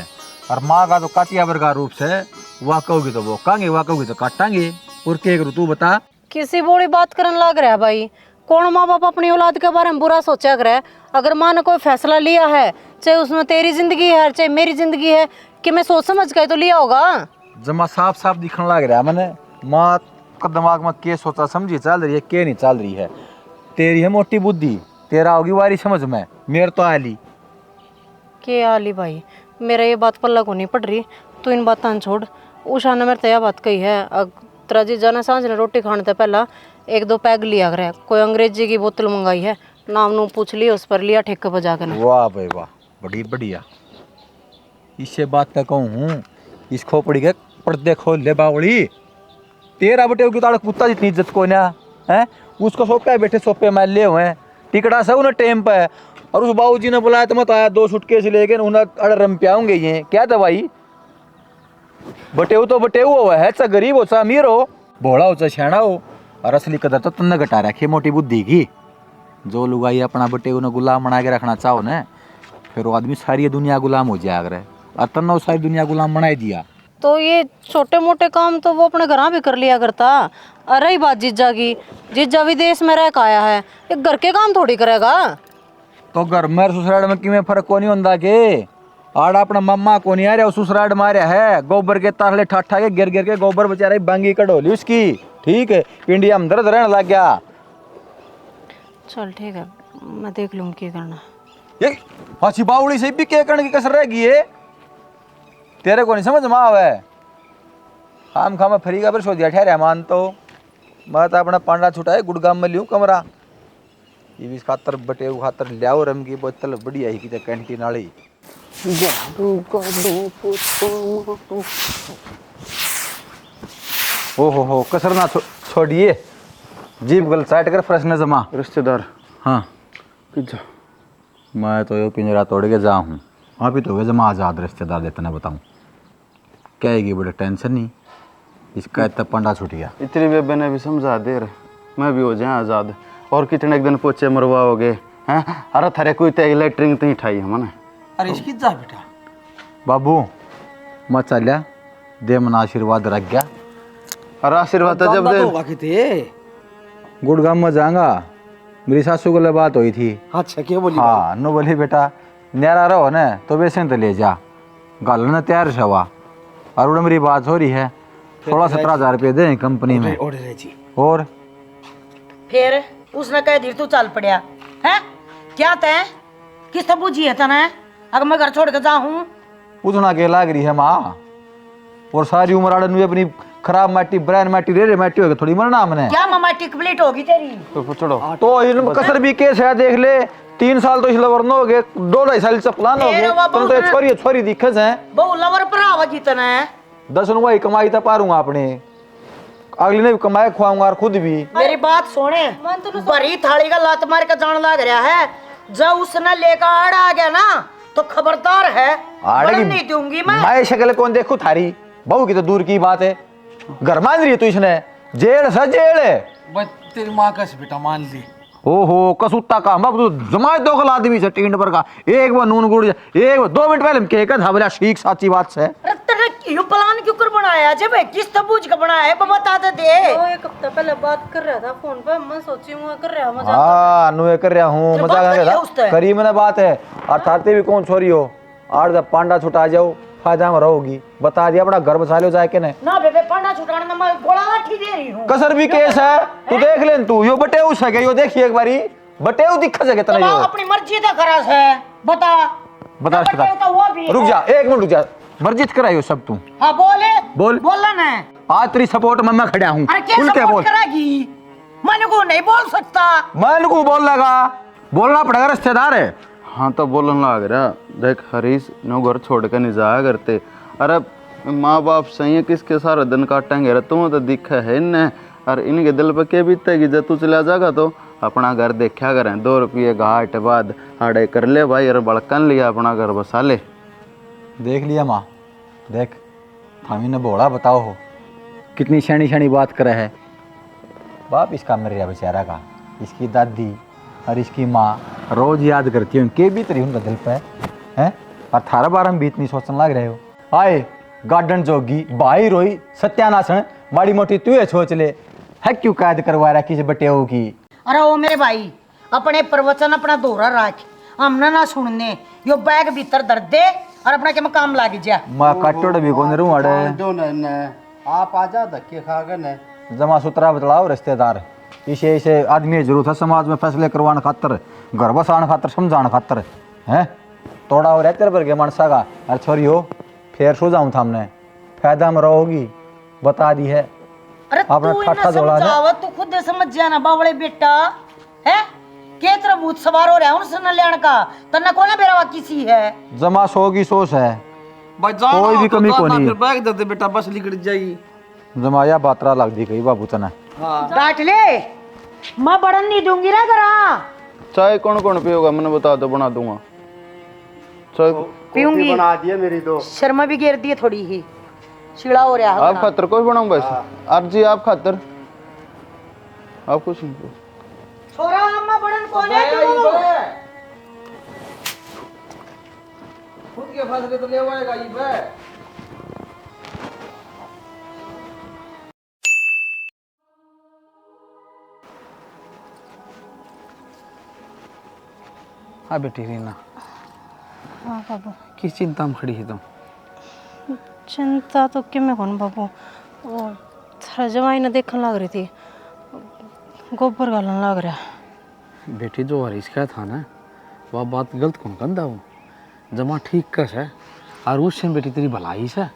और माँ का तो कातियाबर का रूप से। वाह कहोगी तो वो कांगे, वाह कहोगी तो काटांगे। और क्या करूँ तू बता? किसी बोली बात करने लग रहा है भाई। कौन माँ बाप अपनी औलाद के बारे में बुरा सोचा करे? अगर माँ ने कोई फैसला लिया है, चाहे उसमें तेरी जिंदगी है चाहे मेरी जिंदगी है, कि मैं सोच समझ के तो लिया होगा। जमा साफ साफ दिखने लग रहा है मैंने। माँ का दिमाग में क्या सोचा समझी चल रही है, क्या नहीं चल रही है। तेरी है मोटी बुद्धि, तेरा होगी वारी समझ में, मेरे तो आली। के आली भाई, मेरा ये बात पल्ला को नहीं पड़ रही। तू इन बातों छोड़। उषा ने मेरे तो यह बात कही है, तेरा जी जाना सांझ ने रोटी खाने से पहला 1-2 पैग लिया करे। कोई अंग्रेजी की बोतल मंगाई है, नाम नू पूछ लिया, उस पर लिया ठेके पर जाकर। वाह भाई वाह, बड़ी बढ़िया। इससे बात तो कहूँ हूँ, इस खोपड़ी के पर्दे खोल ले बावड़ी। तेरा बटे की ताड़ कुत्ता जितनी इज्जत को ना है, उसको सोपे बैठे सोपे मैं ले हुए टिकटा से उन्हें टेम पे। और उस बाबूजी ने बुलाया तो मैं तो आया 2 सूटकेस लेके उन्हें अड़रम पे आऊंगे। ये क्या दवाई बटेऊ तो बटेऊ हुआ है, चाहे गरीब हो चाहे अमीर हो, भोला हो चाहे छाना हो। और असली कदर तो तुमने घटा रखी मोटी बुद्धि की। जो लुगाई अपना बटेऊ ने गुलाम बना के रखना चाहो ना, फिर वो आदमी सारी दुनिया गुलाम हो जाया करे। और तन्ना सारी दुनिया गुलाम बना दिया। तो ये छोटे मोटे काम तो वो अपने घर भी कर लिया करता। अरे ही बात जीजा की, जीजा विदेश में रह के आया है, ये घर के काम थोड़ी करेगा। तो घर में ससुराल में किमें फर्क को नहीं होता के? आड़ अपना मम्मा को नहीं आ रहा, ससुराल मारे है गोबर के ताले ठाठा के गिर गिर के गोबर बेचारे बांगी कटोली उसकी। ठीक है, पिंडिया में दर्द रहने लग गया। चल ठीक है, मैं देख लूँ क्या करना। ये हाची बावड़ी से भी क्या करने की कसर रह गई है? तेरे को नहीं समझ में आवे। खाम खाम फ्री का फिर सो दिया ठहरा मान तो मैं तो अपना पांडा छुटाए गुड़गाम में लियूँ कमरा। ये भी खातर बटे खातर लियाओ रम की बोतल बढ़िया ही की कैंटीन वाली। हो कसर ना छोड़िए, जीप गल साइड कर फ्रेश न जमा। रिश्तेदार हाँ पिज्जा। मैं तो ये पिंजरा तोड़ के जा हूँ, वहाँ भी तो हो जमा आज़ाद रिश्तेदार देते ना बताऊँ क्या है। बड़े टेंशन नहीं, इसका इतना पंडा छूट गया। इतनी बेबे ने भी समझा दे रहे, मैं भी हो जाए आज़ाद। और कितने एक दिन पोचे मरवाओगे हैं? अरे थारे कोई तो इलेक्ट्रिक नहीं ठाई हमने। अरे इसकी जा बेटा बाबू मत चलिया दे मन आशीर्वाद रख गया। और आशीर्वाद तो जब दे गुड़गाम में जाऊंगा, मेरी सासू को बात हुई थी। अच्छा क्या बोली? हाँ नो बोली बेटा न्यारा रहो न तो वैसे तो ले जा गल न तैयार शवा। और उड़ मेरी बात हो रही है 16-17 रुपये दे कंपनी में। और फिर उसने कह दी तू चल पड़िया है क्या तय किस तो बुझी है तने? अगर मैं घर छोड़ के जाऊं पूछना के लाग रही है माँ। और सारी उम्र आड़न में अपनी खराब माटी ब्रांड माटी रे माटी होगी थोड़ी मरना हमने। क्या माटी कंप्लीट होगी तेरी? तो पूछो तो इन कसर भी केस है देख ले। 3 साल तो इस लवर न हो गए, 2-2.5 साल चपलान हो गए। तुम तो छोरी छोरी दिखे हैं बहु लवर पर आवा कितना है 10 रुपये कमाई तो पारूंगा अपने। अगली ने भी कमाए खुआऊंगा और खुद भी। मेरी बात सुने, भरी थाली का लात मार के जान लग रहा है। जब उसने लेकर आड़ आ गया ना तो खबरदार है, बढ़न नहीं दूंगी मैं शक्ल कौन देखू थारी, बहू की तो दूर की बात है। घर मान रही है तू इसने, जेल सा जेल है। तेरी माँ कस बेटा मान ली। ओहो कसूता का हम तू जमाए दो गल आदमी से टींड पर का एक बार नून गुड़ एक बार 2 मिनट पहले के था बोला ठीक साची बात से। अरे तेरे यो प्लान क्यों कर बनाया जब किस तबूज का बनाया है बता तो दे। वो एक हफ्ता पहले बात कर रहा था फोन पे, मैं सोची हूं कर रहा मजाक। हां नु कर रहा हूं मजाक कर रहा करी मैंने बात है। और थाते भी कौन छोरी हो और जब पांडा छुटा जाओ फायदा में रहोगी। बता दिया अपना घर बसा लो जाए के ने ना बेबे पांडा छुटाने में मैं गोला लाठी दे रही हूं। कसर भी केस है तू देख ले तू यो बटेऊ से के यो देखिए एक बारी बटेऊ दिख सके तना यो अपनी मर्जी से करस है। बता रुक जा 1 मिनट रुक जा मर्जी से कराइयो सब तू। हां बोलना ना आज तेरी सपोर्ट में मैं खड़ा हूं खुल के बोल। करेगी मन को नहीं बोल सकता, मन को बोल लगा बोलना पड़ेगा रिश्तेदार है। हाँ तो बोलन लग रहा देख हरीश नो घर छोड़ के नहीं जाया करते। अरे माँ बाप सही है किसके सारा दिन काटेंगे रे तुम तो दिखा है इन्हें और इनके दिल पे क्या बीतेगी जब तू चला जाएगा तो अपना घर देखा करें 2 रुपये घाट बाद हाड़े कर ले भाई और बड़कन लिया अपना घर बसा ले। देख लिया माँ देख थामी ने बोला बताओ हो कितनी शैनी शैनी बात करे है। बाप इसका मर गया बेचारा का, इसकी दादी और इसकी माँ रोज याद करती है उनके भी तरी उनका दिल पे है। और थारा बार भी इतनी सोचने लग रहे हो आए गार्डन जोगी भाई रोई सत्यानाशन माड़ी मोटी तू ये सोच ले है क्यों कैद करवा रहा किसी बटेऊ की। अरे ओ मेरे भाई अपने प्रवचन अपना दोहरा रख हमने ना सुनने यो बैग भीतर धर दे और अपना के काम लाग जा। मां काटोड़ भी कोन रू अड़े आप आजा धक्के खा गए ने जमा सुतरा बतलाओ रिश्तेदार इसे आदमी जरूरत है समाज में फैसले करवाने खातर घर बसाने खातर समझाने खातर है। थोड़ा और तेरे पर के मनसा का अरे छोरी हो फिर सो जाऊं थामने फायदा में रहोगी बता दी है। अरे अपना ठाठा जोड़ा है तू खुद समझ जाना बावड़े बेटा है के तरह भूत सवार हो रहा है उनसे लेने का तना कोना बेरा किसी है जमा सो की सोच है कोई भी कमी को नहीं। फिर बैग दे दे बेटा बस लिकड़ जाएगी। जमाया बातरा लग दी कई बाबू तना डांट ले मैं बढ़न नहीं दूंगी ना करा। चाय कौन कौन पियोगा मैंने बता दो बना दूंगा चाय पीऊंगी बना दिए मेरी दो शर्मा भी गिर दी है थोड़ी ही चिड़ा हो रहा है आप खातर कोई बनाऊं बस अर्जी आप खातर आप कुछ नहीं छोरा अम्मा बढ़न कौन है तू खुद के फैसले तो ले आएगा ये बे। हाँ बेटी रीना हाँ बाबू किस चिंता में खड़ी है तुम। चिंता तो कि मैं कौन बाबू वो थारा जवाई ने देखने लग रही थी गोबर गालन लग रहा। बेटी जो हरीश का था ना वह बात गलत कौन कंदा हूँ जमा ठीक कस है और उससे बेटी तेरी भलाई से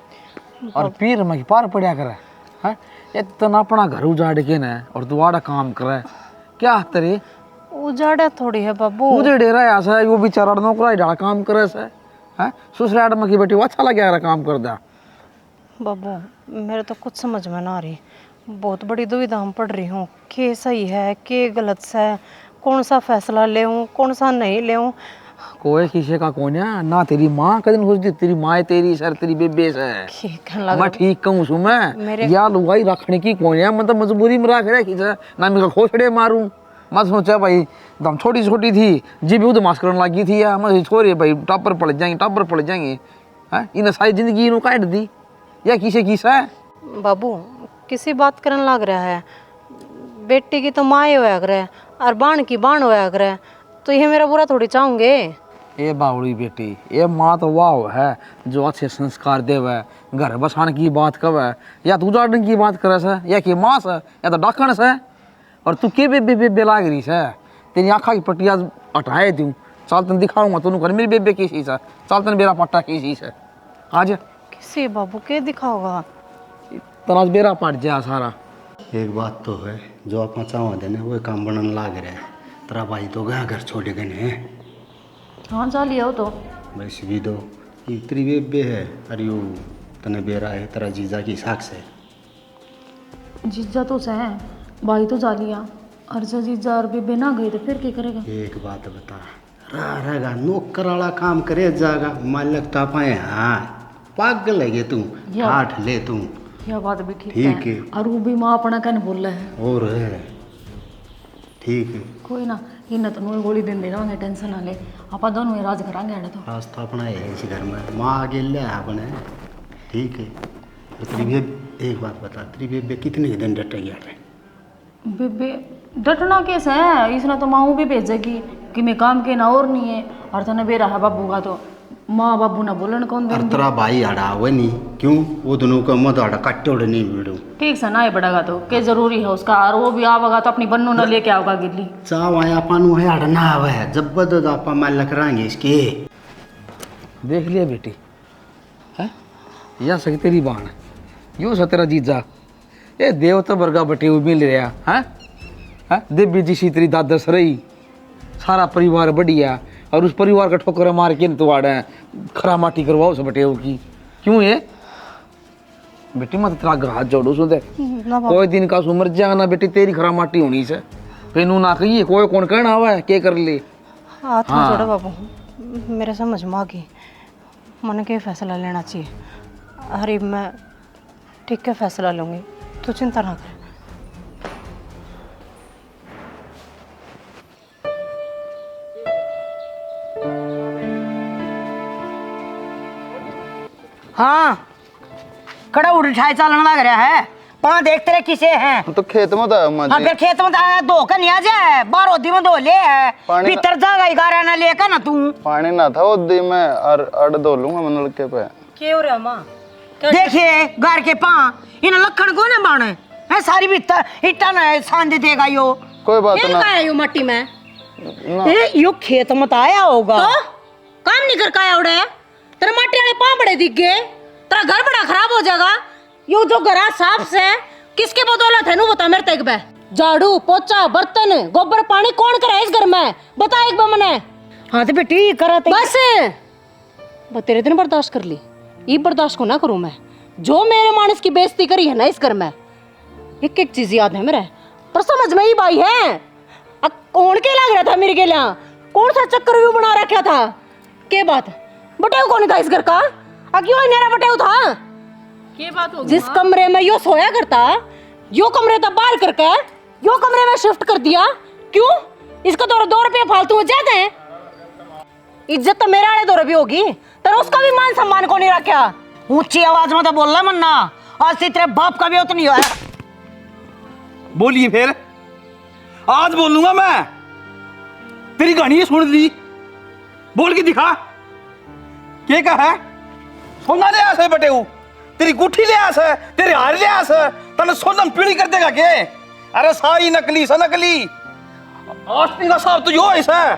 और पीर में पार पड़ा करे है इतना अपना घर उजाड़ के ना और दुआड़ा काम करे क्या तेरे उजाड़ा थोड़ी है बाबू उधर डेरा ऐसा है वो बेचारा नौकरा डाल काम करे से है ससुराल में की बेटी वो अच्छा लगे रहा काम कर दिया। बाबू मेरे तो कुछ समझ में ना आ रही, बहुत बड़ी दुविधा में पड़ रही हूँ के सही है के गलत है कौन सा फैसला लेऊं कौन सा नहीं लेऊं। कोई किसी का कौन है ना तेरी माँ कदम सोचती तेरी माँ तेरी सर तेरी बेबे से मैं ठीक कहूँ सु मैं या लुगाई रखने की कौन है मतलब मजबूरी में रख रही ना मेरे खोसड़े मारूं मत सोचा भाई दम छोटी छोटी थी जी भी उदमाश करने लगी थी या मैं छोरी भाई टॉपर पड़ जाएंगे है इन्हें सारी जिंदगी इन्हों काट दी या किसे किसा है। बाबू किसी बात करने लग रहा है बेटी की तो माँ होया करे और बाण की बाण होया करे तो ये मेरा बुरा थोड़ी चाहूंगे। ये बावड़ी बेटी ये माँ तो वाह है जो अच्छे संस्कार देवे घर बसाने की बात कवे या तू जाने की बात करे से या कि माँ से या तो डाकण से और तू के बेबे लाग रही है तेरी आँखा की पट्टिया हटाए दूँ चल तन दिखाऊंगा तू कर मेरी बेबे की चीज़ है चल तन मेरा पट्टा की चीज़ है आज किसी बाबू के दिखाओगा तनाज बेरा पट जा सारा। एक बात तो है जो आप चावा देने वो काम बनने लाग रहा है तेरा भाई तो गया घर छोड़ गए हैं। हाँ जा लिया हो तो बस भी दो ये तेरी बेबे है अरे यू तने बेरा है तेरा जीजा की साख से जीजा तो सह भाई तो जा लिया और जो जीजा और बेबे ना गए तो फिर क्या करेगा? एक बात बता, रहेगा नौकर वाला काम करे जाएगा, मालिक तो पाए। हाँ पागल है तू, ठाठ ले तू। यह बात भी ठीक है। और वो भी माँ अपना कहने बोल रहा है। और है ठीक है, कोई ना, इन्हें तो नोई गोली दिन दे रहा, टेंशन ना ले, आप दोनों राज करांगे अड़े तो। रास्ता अपना है इसी घर में, माँ आगे ले अपने। ठीक है, तो तेरी बेबे एक बात बता, तेरी बेबे कितने दिन डटेगी यार? बेबे डटना कैसे है, इसने तो माँ भी भेजेगी कि मैं काम के ना और नहीं है, और तने बेरा है बाबू का तो माँ बाबू ना बोलन कौन दे। तेरा भाई आड़ा वो नहीं क्यों, वो दोनों का मत आड़ा कट्टोड़ नहीं वीडू। ठीक से ना ही बढ़ेगा तो क्या जरूरी है उसका, और वो भी आवेगा तो अपनी बन्नू ना लेके आओगा गिल्ली। चाव आया पानू है आड़ा ना आवे है, जबरदस्त आपा माल लकराएंगे इसके। देख लिया बेटी है, या सही तेरी बाण यो सा तेरा जीजा, ये देवता वर्गा बटे मिल रहा है। देवी जी सी तेरी दादस रही, सारा परिवार बढ़िया, और उस परिवार का ठोकर मार के तो आड़ा खरा माटी करवाओ उस बटे की। क्यों ये बेटी मत तेरा हाथ जोड़ो सो दे, कोई दिन का उमर जाना बेटी तेरी खरा माटी होनी से पेनू ना कहिए, कोई कौन कहना हुआ है के कर ले। हाथ में जोड़ो बाबू, मेरे समझ में आ गई, मन के फैसला लेना चाहिए। अरे मैं ठीक है फैसला लूँगी, तू चिंता ना कर। हाँ कड़ा उठाए चलने लग रहा है, पा देख तेरे किसे हैं। तो खेत में था हाँ फिर खेत में आया धो कर नहीं आ जाए, बार ओदी में धो ले है, भीतर जागा ही गारा ना लेकर ना तू। पानी ना था ओदी में, और अड़ धो लूंगा मैं नलके पे। क्या हो रहा माँ? देखिए घर के पा इन लखन को ना बाणे है, सारी भीतर इट्टा ना सांद देगा यो। कोई बात ना, यो मट्टी में ए यो खेत में आया होगा तो काम नहीं कर का आया उड़े, तेरे मट्टी वाले पा बड़े दिख गए, तेरा घर बड़ा खराब हो जाएगा। यो जो घरा साफ से किसके बदौलत है नू बता मेरे तक बे, झाड़ू पोछा बर्तन गोबर पानी कौन करे इस घर में, बता एक बार मने। हाँ तो बेटी करा बस तेरे दिन बर्दाश्त कर ली, ये बर्दाश्त को ना करूं मैं। जो मेरे मानस की बेइज्जती करी है ना इस घर में, एक एक चीज याद है मेरे, पर समझ में ही भाई है। अब कौन के लग रहा था मेरे के लिए, कौन सा चक्कर व्यू बना रखा था, के बात बटेऊ कौन था इस घर का, क्यों मेरा बटेऊ था। क्या बात होगी? जिस कमरे में यो सोया करता, यो कमरे तो बाहर करके यो कमरे में शिफ्ट कर दिया, क्यों? इसका तो 2 रुपये फालतू हो जाते हैं, इज्जत तो मेरे आड़े 2 रुपये होगी, तो उसका भी मान सम्मान को नहीं रखा। ऊंची आवाज में तो बोलना मन्ना, आज से तेरे बाप का भी उतना नहीं हुआ। बोलिए फिर, आज बोलूंगा मैं, तेरी कहानी सुन ली, बोल के दिखा क्या कहा है। सोना ले आसे बटेऊ, तेरी गुठी ले आस है, तेरे हार ले आस है, तने सोनम पीढ़ी कर देगा के। अरे सारी नकली सा नकली, आस्ती का साहब तो यो ऐसा है।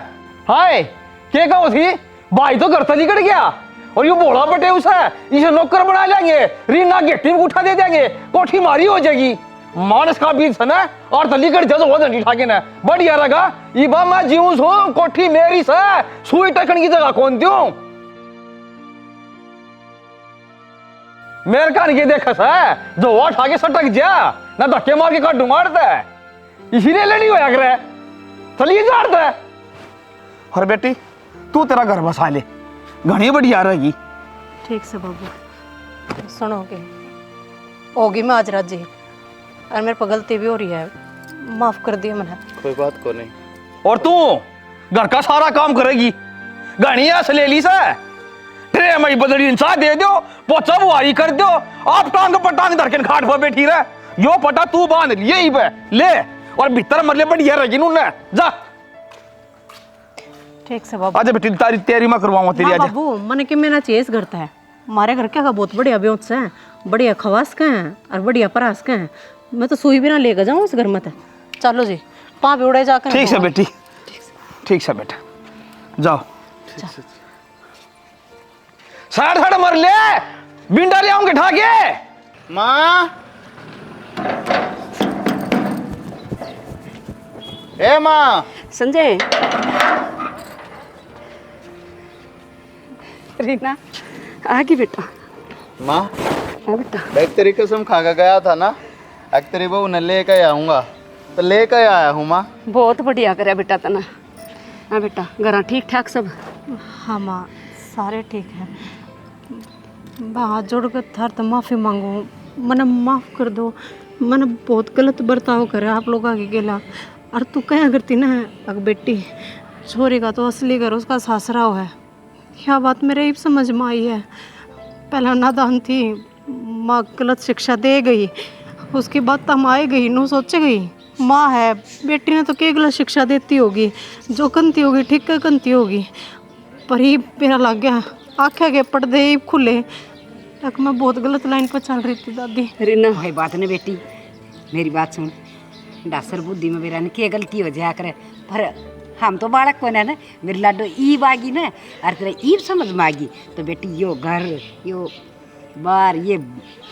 हाय क्या कहो थी, भाई तो घर से निकल गया, और यो बोला बटेऊ सा इसे नौकर बना लेंगे, रीना गेटी में उठा दे देंगे, कोठी मारी हो जाएगी। मानस का बीच है और तली कर जज हो जानी ठाके ना बढ़िया लगा। ये बा मैं जीऊं सो, कोठी मेरी से, सुई टकन की जगह कौन दूं। मेरे कान के देखस है, जो वो ठाके सटक जा ना धक्के मार के काटू मारता है, इसीलिए लेनी होया करे, चलिए जाड़ता है। और बेटी तू तेरा घर बसा ले, घनी बढ़िया रहेगी। ठीक से बाबू सुनोगे, होगी मैं आज राजी, और मेरे पर गलती भी हो रही है, माफ कर दिया मैंने। कोई बात को नहीं। और तू घर का सारा काम करेगी, घनी ऐसे ले ली से, ट्रे में बदली इंसा दे दो, पोछा बुआई कर दो, आप टांग पर टांग धर के खाट पर बैठी रहे, यो पटा तू बांध लिए ही पे ले, और भीतर मरले बढ़िया रहेगी नूने जा। ठीक से बाबू, आजा बेटी तारी तैयारी मैं करवाऊंगा तेरी। आजा बाबू मन के मेरा चेस करता है, हमारे घर क्या बहुत बढ़िया ब्योत से हैं, बढ़िया खवास के हैं और बढ़िया परास के हैं, मैं तो सुई भी ना लेकर जाऊँ इस घर में। तो चलो जी पाँ भी उड़े जाकर। ठीक है बेटी, ठीक है बेटा, जाओ साढ़ साढ़ मर ले, बिंडा ले आऊंगे ठाके। माँ ए माँ। संजय रीना आ गई बेटा। माँ हाँ बेटा, देख तेरी कसम खा के गया था ना, अब तेरी बहू ने लेकर आऊँगा तो लेकर आया हूँ माँ। बहुत बढ़िया करे बेटा तना। हाँ बेटा घर ठीक ठाक सब? हाँ माँ सारे ठीक है। मैं हाथ जोड़ कर थार तो माफ़ी मांगू, मैंने माफ़ कर दो। मैंने बहुत गलत बर्ताव करे आप लोग आगे गेला। और तू क्या करती ना अग बेटी छोरी का तो असली घर उसका सासरा है। यह बात मेरे ही समझ में आई है। पहला नादान थी, माँ गलत शिक्षा दे गई, उसकी बात तम आए गई नू सोचे गई माँ है बेटी ने तो क्या गलत शिक्षा देती होगी, जो कंती होगी ठीक है कंती होगी। पर ही मेरा लग गया आँखें के पर्दे ही खुले तक मैं बहुत गलत लाइन पर चल रही थी दादी। रीना भाई बात नहीं बेटी, मेरी बात सुन। डासर बुद्धि में मेरा ने क्या गलती हो जाया करे, पर हम तो बालक को ना मेरी लाडो ईब आगी ना और तेरा ईब समझ में आगी तो बेटी यो घर यो बार ये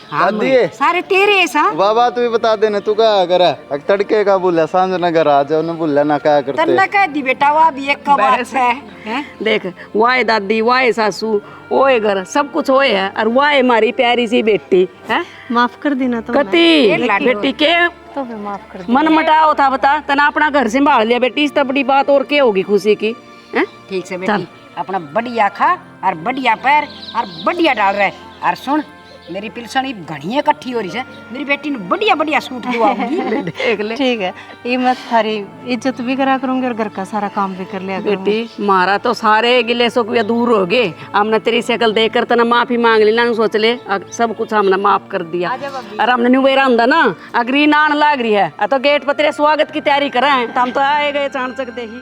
हम दादी। सारे तेरे ऐसा। बाबा तू भी बता देना तू क्या करे। तड़के का बोला सांझ न घर आ जाओ न बोला ना क्या करते। तन्ना कह दी बेटा वो भी एक का बात है, हैं? देख वाए दादी वाए सासू ओए घर सब कुछ होए है और वाए हमारी प्यारी सी बेटी है। माफ कर देना तो कती बेटी के तो फिर माफ कर मन मटाओ था बता तना अपना घर संभाल लिया बेटी, इस तो बड़ी बात और क्या होगी खुशी की हैं? ठीक से बेटी अपना बढ़िया खा और बढ़िया पैर और बढ़िया डाल रहे। और सुन मेरी पिलसनी घड़ियाँ इकट्ठी हो रही है, मेरी बेटी ने बढ़िया बढ़िया सूट दिवाऊंगी। देख ले ठीक है ये मैं थारी इज्जत भी करा करूंगी और घर का सारा काम भी कर लिया करूंगी। बेटी मारा तो सारे गिले सो को दूर हो गए। हमने तेरी शक्ल देख कर तना माफी मांग ली ना, सोच ले सब कुछ हमने माफ कर दिया। और हमने नुवेरा अंदा ना अगरी नान लाग रही है तो गेट पर तेरे स्वागत की तैयारी करा है तो हम तो आए गए चाण चक देखी।